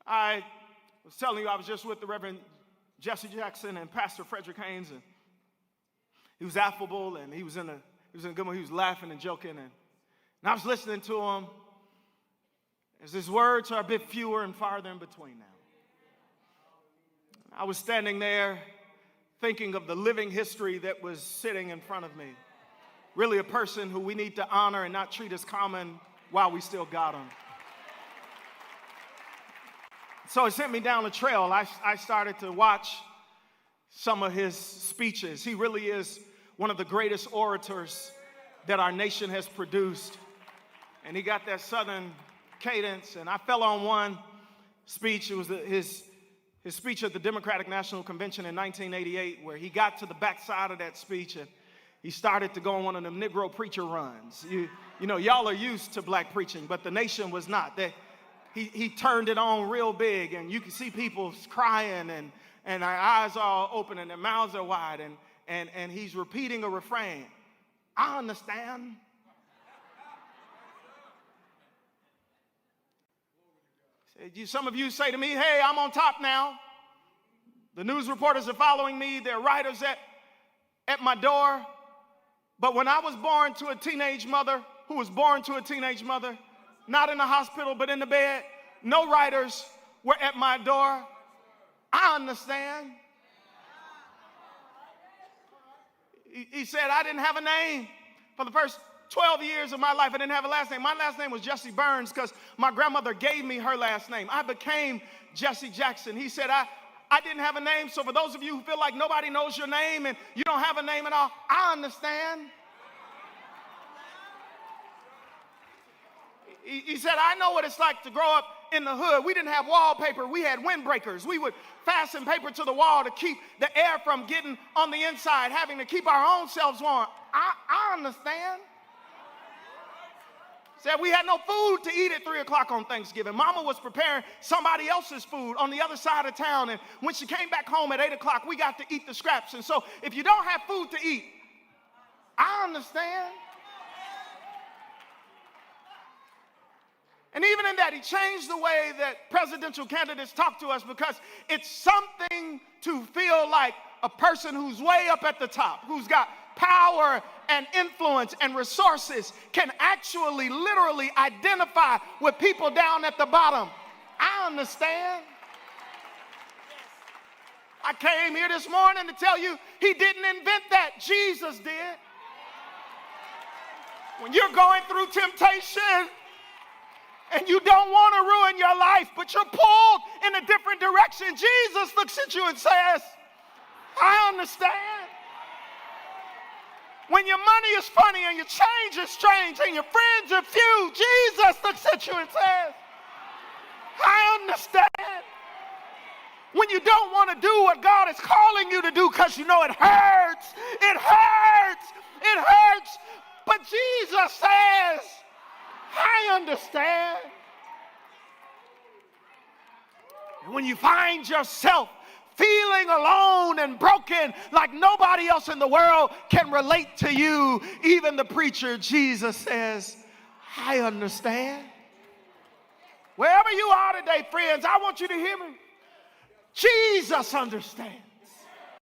I was telling you I was just with the Reverend Jesse Jackson and Pastor Frederick Haynes, and he was affable and he was in a good mood. He was laughing and joking, and I was listening to him. As his words are a bit fewer and farther in between now. I was standing there thinking of the living history that was sitting in front of me. Really a person who we need to honor and not treat as common while we still got him. So it sent me down a trail. I started to watch some of his speeches. He really is one of the greatest orators that our nation has produced. And he got that southern cadence, and I fell on one speech. It was his speech at the Democratic National Convention in 1988, where he got to the backside of that speech and he started to go on one of them Negro preacher runs. You know, y'all are used to black preaching, but the nation was not. He turned it on real big, and you could see people crying and their eyes are all open and their mouths are wide, and he's repeating a refrain. I understand. Some of you say to me, hey, I'm on top now. The news reporters are following me. There are writers at my door. But when I was born to a teenage mother, who was born to a teenage mother, not in the hospital, but in the bed, no writers were at my door. I understand. He said I didn't have a name for the first 12 years of my life. I didn't have a last name. My last name was Jesse Burns because my grandmother gave me her last name. I became Jesse Jackson. He said I didn't have a name, so for those of you who feel like nobody knows your name and you don't have a name at all, I understand. He said, I know what it's like to grow up in the hood. We didn't have wallpaper. We had windbreakers. We would fasten paper to the wall to keep the air from getting on the inside, having to keep our own selves warm. I understand. Said we had no food to eat at 3 o'clock on Thanksgiving. Mama was preparing somebody else's food on the other side of town, and when she came back home at 8 o'clock, we got to eat the scraps. And so if you don't have food to eat, I understand. And even in that, he changed the way that presidential candidates talk to us, because it's something to feel like a person who's way up at the top, who's got power and influence and resources, can actually literally identify with people down at the bottom. I understand. I came here this morning to tell you he didn't invent that. Jesus did. When you're going through temptation and you don't want to ruin your life, but you're pulled in a different direction, Jesus looks at you and says, I understand. When your money is funny and your change is strange and your friends are few, Jesus looks at you and says, I understand. When you don't want to do what God is calling you to do because you know it hurts, but Jesus says, I understand. And when you find yourself feeling alone and broken like nobody else in the world can relate to you, even the preacher, Jesus says, I understand. Wherever you are today, friends, I want you to hear me. Jesus understands.